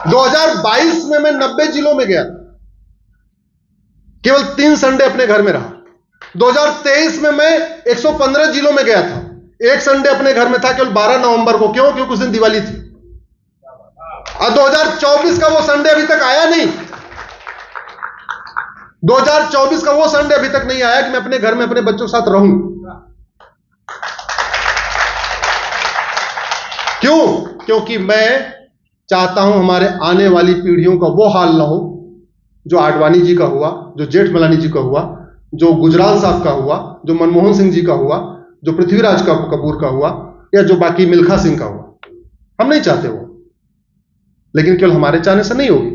2022 में मैं 90 जिलों में गया, केवल 3 संडे अपने घर में रहा। 2023 में मैं 115 जिलों में गया था, एक संडे अपने घर में था, केवल 12 नवंबर को। क्यों? क्योंकि उस दिन दिवाली थी। और 2024 का वो संडे अभी तक आया नहीं। 2024 का वो संडे अभी तक नहीं आया कि मैं अपने घर में अपने बच्चों के साथ रहूं। क्यों? क्योंकि मैं चाहता हूं हमारे आने वाली पीढ़ियों का वो हाल ना हो जो आडवाणी जी का हुआ, जो जेठमलानी जी का हुआ, जो गुजराल साहब का हुआ, जो मनमोहन सिंह जी का हुआ, जो पृथ्वीराज कपूर का हुआ, या जो बाकी मिल्खा सिंह का हुआ। हम नहीं चाहते वो, लेकिन केवल हमारे चाहने से नहीं होगी।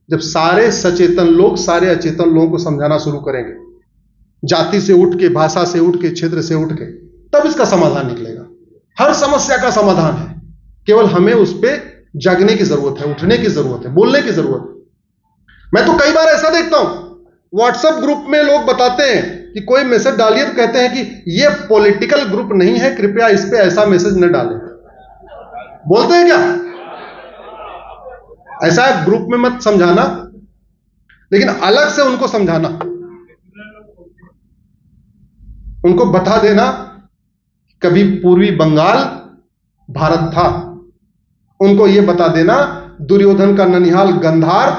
जब सारे सचेतन लोग सारे अचेतन लोगों को समझाना शुरू करेंगे, जाति से उठ के, भाषा से उठ के, क्षेत्र से उठ के, तब इसका समाधान निकलेगा। हर समस्या का समाधान है, केवल हमें उस पर जागने की जरूरत है, उठने की जरूरत है, बोलने की जरूरत है। मैं तो कई बार ऐसा देखता हूं, व्हाट्सएप ग्रुप में लोग बताते हैं कि कोई मैसेज डालिए तो कहते हैं कि ये पॉलिटिकल ग्रुप नहीं है, कृपया इस पे ऐसा मैसेज न डालें। बोलते हैं क्या? ऐसा ग्रुप में मत समझाना, लेकिन अलग से उनको समझाना, उनको बता देना कभी पूर्वी बंगाल भारत था। उनको यह बता देना दुर्योधन का ननिहाल गंधार,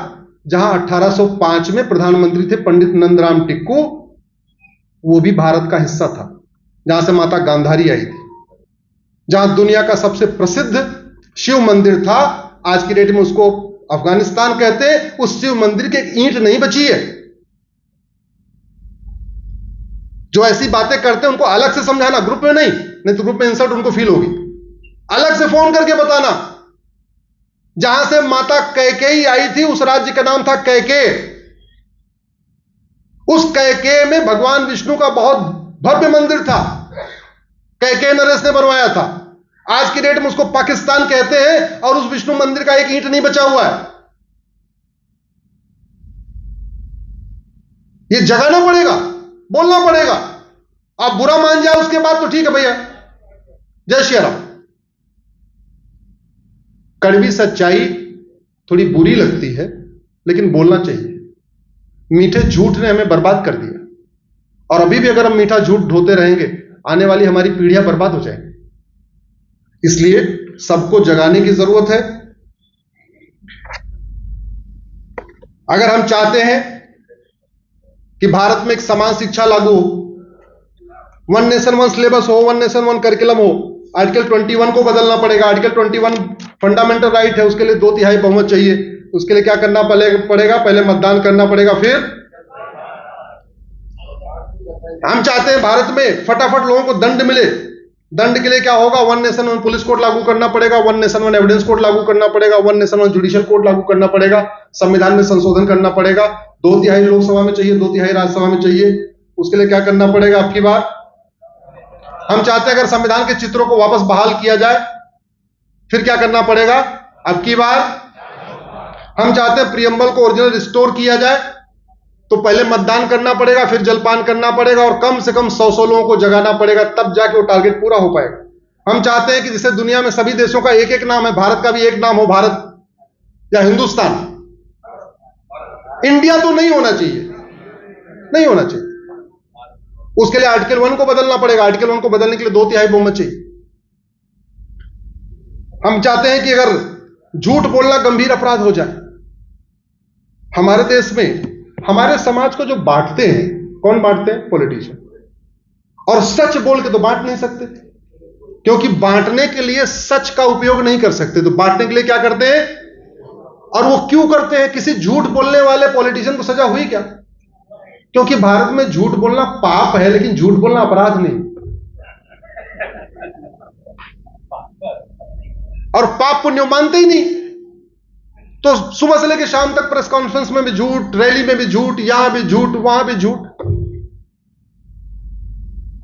जहां 1805 में प्रधानमंत्री थे पंडित नंदराम टिक्कू, वो भी भारत का हिस्सा था, जहां से माता गांधारी आई थी, जहां दुनिया का सबसे प्रसिद्ध शिव मंदिर था। आज की डेट में उसको अफगानिस्तान कहते हैं। उस शिव मंदिर की एक ईंट नहीं बची है। जो ऐसी बातें करते हैं उनको अलग से समझाना, ग्रुप में नहीं तो ग्रुप में इंसल्ट उनको फील होगी। अलग से फोन करके बताना, जहां से माता कैकेयी आई थी उस राज्य का नाम था कैकेय। उस कैकेय में भगवान विष्णु का बहुत भव्य मंदिर था, कैकेय नरेश ने बनवाया था। आज की डेट में उसको पाकिस्तान कहते हैं और उस विष्णु मंदिर का एक ईंट नहीं बचा हुआ है। ये जगाना पड़ेगा, बोलना पड़ेगा। आप बुरा मान जाए उसके बाद तो ठीक है भैया, जय श्री राम। कड़वी सच्चाई थोड़ी बुरी लगती है, लेकिन बोलना चाहिए। मीठे झूठ ने हमें बर्बाद कर दिया, और अभी भी अगर हम मीठा झूठ ढोते रहेंगे, आने वाली हमारी पीढ़ियां बर्बाद हो जाएंगी। इसलिए सबको जगाने की जरूरत है। अगर हम चाहते हैं कि भारत में एक समान शिक्षा लागू हो, वन नेशन वन सिलेबस हो, वन नेशन वन करिकुलम हो, आर्टिकल 21 को बदलना पड़ेगा। आर्टिकल 21 फंडामेंटल राइट है, उसके लिए 2/3 बहुमत चाहिए। उसके लिए क्या करना पड़ेगा? पहले मतदान करना पड़ेगा, फिर हम चाहते हैं भारत में फटाफट लोगों को दंड मिले। दंड के लिए क्या होगा? One nation one police code लागू करना पड़ेगा, one nation one evidence code लागू करना पड़ेगा, one nation one judicial code लागू करना पड़ेगा, संविधान में संशोधन करना पड़ेगा। 2/3 लोकसभा में चाहिए, 2/3 राज्यसभा में चाहिए। उसके लिए क्या करना पड़ेगा? अब की बार हम चाहते हैं अगर संविधान के चित्रों को वापस बहाल किया जाए, फिर क्या करना पड़ेगा? अब की बार हम चाहते हैं प्रियम्बल को ओरिजिनल रिस्टोर किया जाए, तो पहले मतदान करना पड़ेगा, फिर जलपान करना पड़ेगा, और कम से कम 100 लोगों को जगाना पड़ेगा, तब जाके वो टारगेट पूरा हो पाएगा। हम चाहते हैं कि जैसे दुनिया में सभी देशों का एक एक नाम है, भारत का भी एक नाम हो, भारत या हिंदुस्तान। इंडिया तो नहीं होना चाहिए, नहीं होना चाहिए। उसके लिए आर्टिकल 1 को बदलना पड़ेगा। आर्टिकल 1 को बदलने के लिए 2/3 बहुमत चाहिए। हम चाहते हैं कि अगर झूठ बोलना गंभीर अपराध हो जाए। हमारे देश में हमारे समाज को जो बांटते हैं, कौन बांटते हैं? पॉलिटिशियन। और सच बोल के तो बांट नहीं सकते, क्योंकि बांटने के लिए सच का उपयोग नहीं कर सकते, तो बांटने के लिए क्या करते हैं? और वो क्यों करते हैं? किसी झूठ बोलने वाले पॉलिटिशियन को सजा हुई क्या? क्योंकि भारत में झूठ बोलना पाप है, लेकिन झूठ बोलना अपराध नहीं। और पाप पुण्य मानते ही नहीं, तो सुबह से लेकर शाम तक प्रेस कॉन्फ्रेंस में भी झूठ, रैली में भी झूठ, यहां भी झूठ, वहां भी झूठ।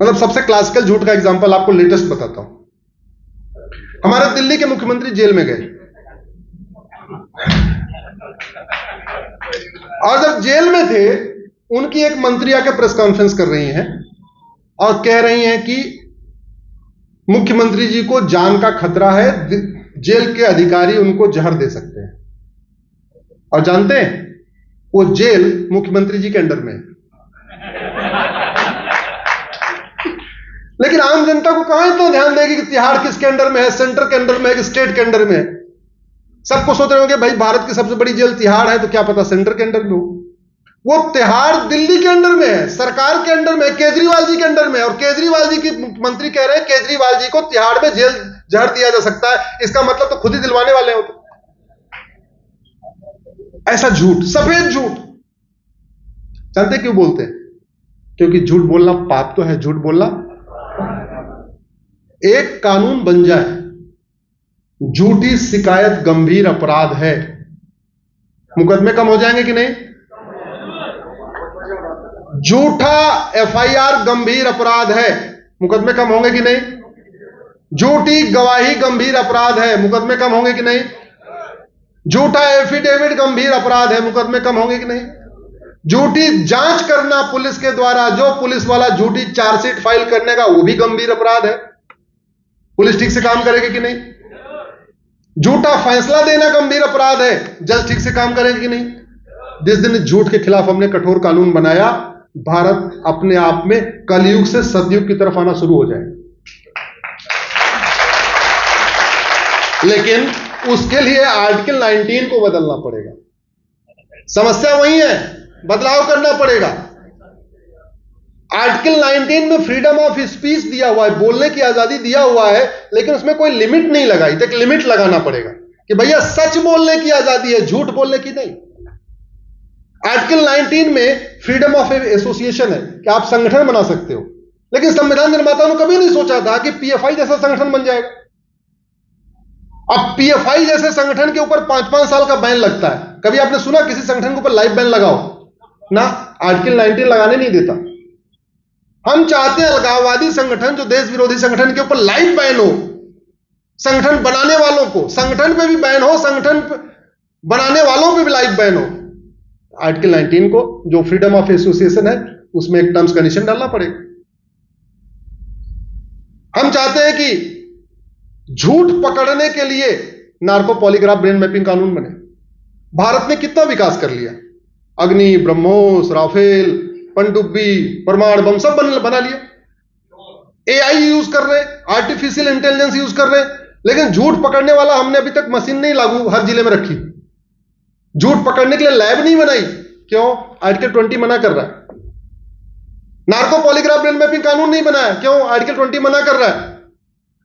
मतलब सबसे क्लासिकल झूठ का एग्जांपल आपको लेटेस्ट बताता हूं। हमारे दिल्ली के मुख्यमंत्री जेल में गए, और जब जेल में थे, उनकी एक मंत्री आके प्रेस कॉन्फ्रेंस कर रही हैं और कह रही हैं कि मुख्यमंत्री जी को जान का खतरा है, जेल के अधिकारी उनको जहर दे सकते हैं। और जानते हैं वो जेल मुख्यमंत्री जी के अंडर में है। लेकिन आम जनता को कहां इतना ध्यान देगी कि तिहाड़ किसके अंडर में है, सेंटर के अंडर में है कि स्टेट के अंडर में है। सबको सोच रहे होंगे भाई भारत की सबसे बड़ी जेल तिहाड़ है, तो क्या पता सेंटर के अंडर में हो। वो तिहाड़ दिल्ली के अंडर में है, सरकार के अंडर में, केजरीवाल जी के अंडर में है। और केजरीवाल जी की मंत्री कह रहे हैं केजरीवाल जी को तिहाड़ में जेल जहर दिया जा सकता है। इसका मतलब तो खुद ही दिलवाने वाले हो। ऐसा झूठ, सफेद झूठ। जानते क्यों बोलते हैं? क्योंकि झूठ बोलना पाप तो है। झूठ बोलना एक कानून बन जाए, झूठी शिकायत गंभीर अपराध है, मुकदमे कम हो जाएंगे कि नहीं? झूठा एफआईआर गंभीर अपराध है, मुकदमे कम होंगे कि नहीं? झूठी गवाही गंभीर अपराध है, मुकदमे कम होंगे कि नहीं? झूठा एफिडेविट गंभीर अपराध है, मुकदमे कम होंगे कि नहीं? झूठी जांच करना पुलिस के द्वारा, जो पुलिस वाला झूठी चार्जशीट फाइल करने का, वो भी गंभीर अपराध है। पुलिस ठीक से काम करेगी कि नहीं? झूठा फैसला देना गंभीर अपराध है, जज ठीक से काम करेगी कि नहीं? जिस दिन झूठ के खिलाफ हमने कठोर कानून बनाया, भारत अपने आप में कलयुग से सतयुग की तरफ आना शुरू हो जाएगा। लेकिन उसके लिए आर्टिकल 19 को बदलना पड़ेगा। समस्या वही है, बदलाव करना पड़ेगा। आर्टिकल 19 में फ्रीडम ऑफ स्पीच दिया हुआ है, बोलने की आजादी दिया हुआ है, लेकिन उसमें कोई लिमिट नहीं लगाई। तो एक लिमिट लगाना पड़ेगा कि भैया सच बोलने की आजादी है, झूठ बोलने की नहीं। आर्टिकल 19 में फ्रीडम ऑफ एसोसिएशन है कि आप संगठन बना सकते हो, लेकिन संविधान निर्माताओं ने कभी नहीं सोचा था कि पीएफआई जैसा संगठन बन जाएगा। अब पीएफआई जैसे संगठन के ऊपर 5-5 साल का बैन लगता है। कभी आपने सुना किसी संगठन के ऊपर लाइफ बैन लगाओ ना? आर्टिकल 19 लगाने नहीं देता। हम चाहते हैं अलगाववादी संगठन, जो देश विरोधी संगठन के ऊपर लाइफ बैन हो, संगठन बनाने वालों को, संगठन पे भी बैन हो, संगठन बनाने वालों पे भी लाइफ बैन हो। आर्टिकल 19 को, जो फ्रीडम ऑफ एसोसिएशन है, उसमें एक टर्म्स कंडीशन डालना पड़ेगा। हम चाहते हैं कि झूठ पकड़ने के लिए नार्को पॉलीग्राफ ब्रेन मैपिंग कानून बने। भारत ने कितना विकास कर लिया, अग्नि, ब्रह्मोस, राफेल, पनडुब्बी, परमाणु बम सब बना लिया। एआई यूज कर रहे, आर्टिफिशियल इंटेलिजेंस यूज कर रहे, लेकिन झूठ पकड़ने वाला हमने अभी तक मशीन नहीं लागू हर जिले में रखी। झूठ पकड़ने के लिए लैब नहीं बनाई। क्यों? आर्टिकल 20 मना कर रहा है। नार्को पॉलीग्राफ ब्रेन मैपिंग कानून नहीं बनाया। क्यों? आर्टिकल 20 मना कर रहा है।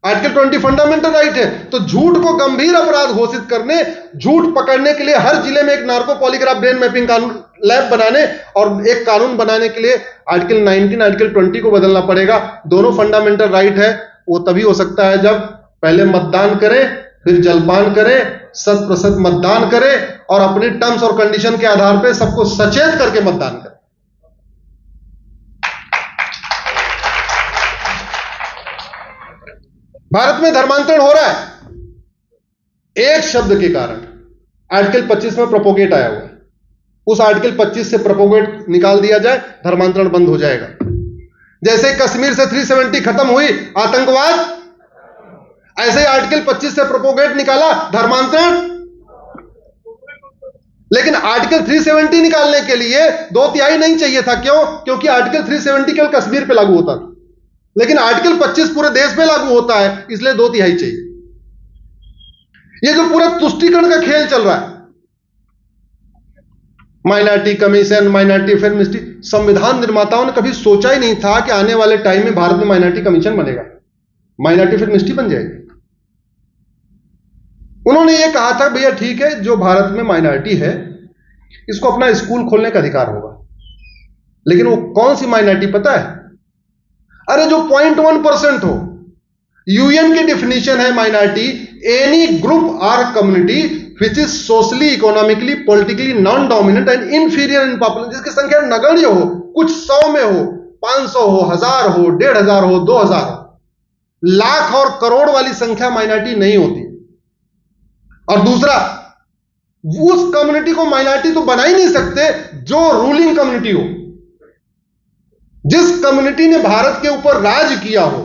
आर्टिकल 20 फंडामेंटल राइट है। तो झूठ को गंभीर अपराध घोषित करने, झूठ पकड़ने के लिए हर जिले में एक नार्को पॉलीग्राफ ब्रेन मैपिंग कानून लैब बनाने और एक कानून बनाने के लिए आर्टिकल 19 आर्टिकल 20 को बदलना पड़ेगा। दोनों फंडामेंटल राइट है। वो तभी हो सकता है जब पहले मतदान करें, फिर जलपान करें, 100% मतदान करें और अपनी टर्म्स और कंडीशन के आधार पर सबको सचेत करके मतदान करें। भारत में धर्मांतरण हो रहा है एक शब्द के कारण। आर्टिकल 25 में प्रोपोगेट आया हुआ है। उस आर्टिकल 25 से प्रोपोगेट निकाल दिया जाए, धर्मांतरण बंद हो जाएगा। जैसे कश्मीर से 370 खत्म हुई आतंकवाद, ऐसे ही आर्टिकल 25 से प्रोपोगेट निकाला, धर्मांतरण। लेकिन आर्टिकल 370 निकालने के लिए 2/3 नहीं चाहिए था। क्यों? क्योंकि आर्टिकल 370 केवल कश्मीर पे लागू होता था, लेकिन आर्टिकल 25 पूरे देश में लागू होता है, इसलिए 2/3 चाहिए। ये जो पूरा तुष्टीकरण का खेल चल रहा है, minority commission, minority affair ministry, संविधान निर्माताओं ने कभी सोचा ही नहीं था कि आने वाले टाइम में भारत में माइनॉरिटी कमीशन बनेगा, माइनॉरिटी अफेयर मिनिस्ट्री बन जाएगी। उन्होंने ये कहा था भैया ठीक है, जो भारत में माइनॉरिटी है इसको अपना स्कूल खोलने का अधिकार होगा, लेकिन वो कौन सी माइनॉरिटी पता है? अरे जो 0.1% हो। यूएन की डिफिनीशन है माइनॉरिटी, एनी ग्रुप और community which is socially, economically, politically non dominant and inferior in population, जिसकी संख्या नगण्य हो, कुछ 100 में हो, 500 हो, 1000 हो, 1500 हो, 2000 हो। लाख और करोड़ वाली संख्या माइनॉरिटी नहीं होती। और दूसरा, उस कम्युनिटी को माइनॉरिटी तो बना ही नहीं सकते जो रूलिंग कम्युनिटी हो। जिस कम्युनिटी ने भारत के ऊपर राज किया हो,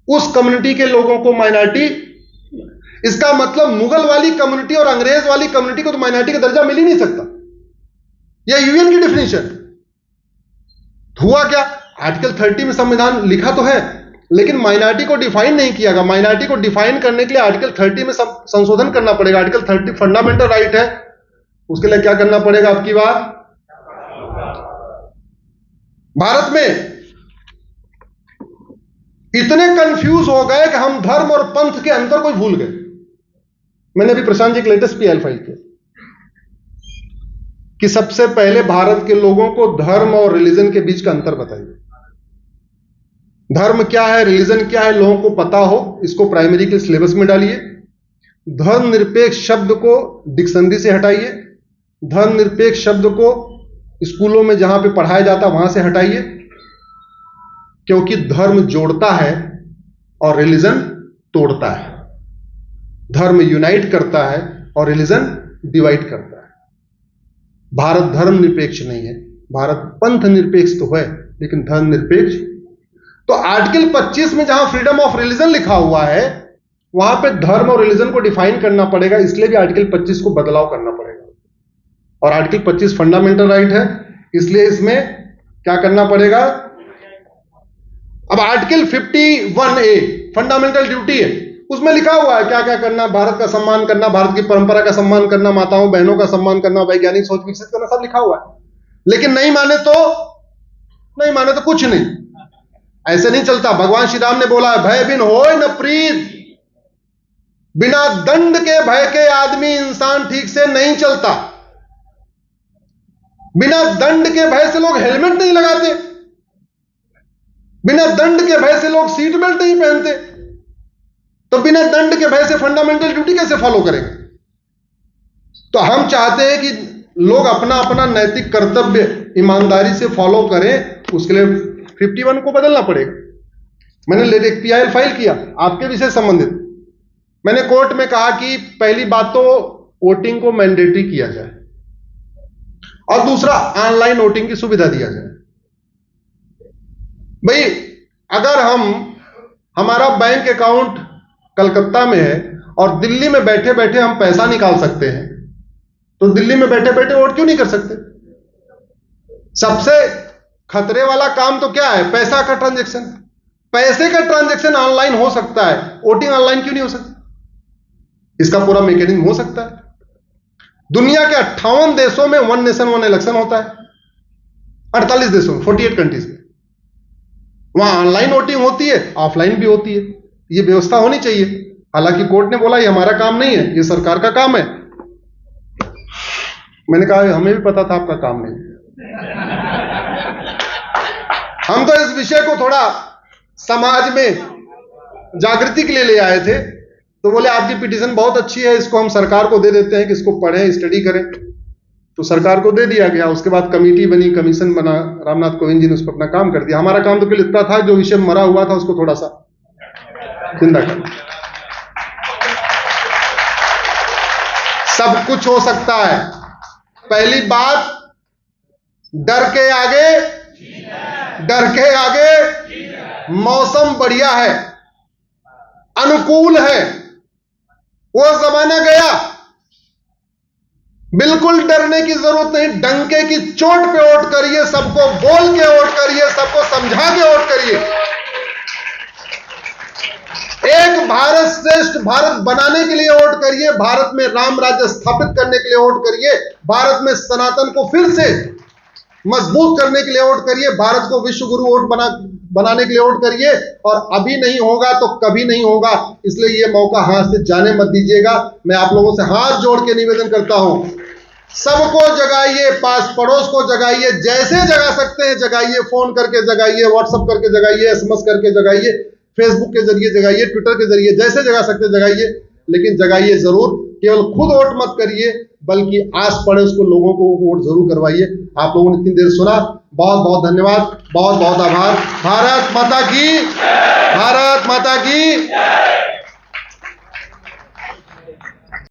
उस कम्युनिटी के लोगों को माइनॉरिटी, इसका मतलब मुगल वाली कम्युनिटी और अंग्रेज वाली कम्युनिटी को तो माइनॉरिटी का दर्जा मिल ही नहीं सकता। यह यूएन की डिफिनेशन। हुआ क्या, आर्टिकल 30 में संविधान लिखा तो है, लेकिन माइनॉरिटी को डिफाइन नहीं किया गया। माइनॉरिटी को डिफाइन करने के लिए आर्टिकल 30 में संशोधन करना पड़ेगा। आर्टिकल 30 फंडामेंटल राइट है, उसके लिए क्या करना पड़ेगा आपकी बार? भारत में इतने कंफ्यूज हो गए कि हम धर्म और पंथ के अंतर को भूल गए। मैंने अभी प्रशांत जी एक लेटेस्ट पीआई फाइल किया कि सबसे पहले भारत के लोगों को धर्म और रिलीजन के बीच का अंतर बताइए। धर्म क्या है, रिलीजन क्या है, लोगों को पता हो, इसको प्राइमरी के सिलेबस में डालिए। धर्मनिरपेक्ष शब्द को डिक्शनरी से हटाइए। धर्मनिरपेक्ष शब्द को स्कूलों में जहां पे पढ़ाया जाता वहां से हटाइए, क्योंकि धर्म जोड़ता है और रिलीजन तोड़ता है। धर्म यूनाइट करता है और रिलीजन डिवाइड करता है। भारत धर्म निरपेक्ष नहीं है, भारत पंथ निरपेक्ष तो है, लेकिन धर्म निरपेक्ष। तो आर्टिकल 25 में जहां फ्रीडम ऑफ रिलीजन लिखा हुआ है, वहां पे धर्म और रिलीजन को डिफाइन करना पड़ेगा, इसलिए भी आर्टिकल 25 को बदलाव करना पड़ेगा। और आर्टिकल 25 फंडामेंटल राइट है, इसलिए इसमें क्या करना पड़ेगा? अब आर्टिकल 51A फंडामेंटल ड्यूटी है, उसमें लिखा हुआ है क्या क्या करना। भारत का सम्मान करना, भारत की परंपरा का सम्मान करना, माताओं बहनों का सम्मान करना, वैज्ञानिक सोच विकसित करना, सब लिखा हुआ है। लेकिन नहीं माने तो कुछ नहीं। ऐसे नहीं चलता। भगवान श्री राम ने बोला, भय बिन होय न प्रीत। बिना दंड के भय के आदमी इंसान ठीक से नहीं चलता। बिना दंड के भय से लोग हेलमेट नहीं लगाते, बिना दंड के भय से लोग सीट बेल्ट नहीं पहनते, तो बिना दंड के भय से फंडामेंटल ड्यूटी कैसे फॉलो करेंगे? तो हम चाहते हैं कि लोग अपना अपना नैतिक कर्तव्य ईमानदारी से फॉलो करें, उसके लिए 51 को बदलना पड़ेगा। मैंने एक पीआई फाइल किया आपके विषय संबंधित। मैंने कोर्ट में कहा कि पहली बात तो वोटिंग को मैंडेटरी किया जाए, और दूसरा ऑनलाइन वोटिंग की सुविधा दिया जाए। भाई, अगर हमारा बैंक अकाउंट कलकत्ता में है और दिल्ली में बैठे बैठे हम पैसा निकाल सकते हैं, तो दिल्ली में बैठे बैठे वोट क्यों नहीं कर सकते? सबसे खतरे वाला काम तो क्या है? पैसा का ट्रांजैक्शन। पैसे का ट्रांजैक्शन ऑनलाइन हो सकता है, वोटिंग ऑनलाइन क्यों नहीं हो सकती? इसका पूरा मैकेनिज्म हो सकता है। दुनिया के 58 देशों में वन नेशन वन इलेक्शन होता है। 48 देशों में, 48 कंट्रीज में। वहां ऑनलाइन वोटिंग होती है, ऑफलाइन भी होती है। ये व्यवस्था होनी चाहिए। हालांकि कोर्ट ने बोला ये हमारा काम नहीं है, ये सरकार का काम है। मैंने कहा हमें भी पता था आपका काम नहीं है। हम तो इस विषय को थोड़ा समाज में जागृति के लिए ले आए थे। तो बोले आपकी पिटीशन बहुत अच्छी है, इसको हम सरकार को दे देते हैं कि इसको पढ़ें, स्टडी करें। तो सरकार को दे दिया गया। उसके बाद कमेटी बनी, कमीशन बना, रामनाथ कोविंद जी ने उस पर अपना काम कर दिया। हमारा काम तो केवल इतना था, जो विषय मरा हुआ था उसको थोड़ा सा जिंदा करना। सब कुछ हो सकता है। पहली बात, डर के आगे मौसम बढ़िया है, अनुकूल है। वो जमाना गया, बिल्कुल डरने की जरूरत नहीं। डंके की चोट पे वोट करिए, सबको बोल के वोट करिए, सबको समझा के वोट करिए। एक भारत श्रेष्ठ भारत बनाने के लिए वोट करिए, भारत में राम राज्य स्थापित करने के लिए वोट करिए, भारत में सनातन को फिर से मजबूत करने के लिए वोट करिए, भारत को विश्व गुरु वोट बनाने के लिए वोट करिए। और अभी नहीं होगा तो कभी नहीं होगा, इसलिए ये मौका हाथ से जाने मत दीजिएगा। मैं आप लोगों से हाथ जोड़ के निवेदन करता हूं, सबको जगाइए, पास पड़ोस को जगाइए, जैसे जगा सकते हैं जगाइए। फोन करके जगाइए, व्हाट्सएप करके जगाइए, एसएमएस करके जगाइए, फेसबुक के जरिए जगाइए, ट्विटर के जरिए, जैसे जगा सकते जगाइए, लेकिन जगाइए जरूर। केवल खुद वोट मत करिए, बल्कि आस पड़ोस को लोगों को वोट जरूर करवाइए। आप लोगों ने इतनी देर सुना, बहुत बहुत धन्यवाद, बहुत बहुत आभार। भारत माता की, भारत माता की।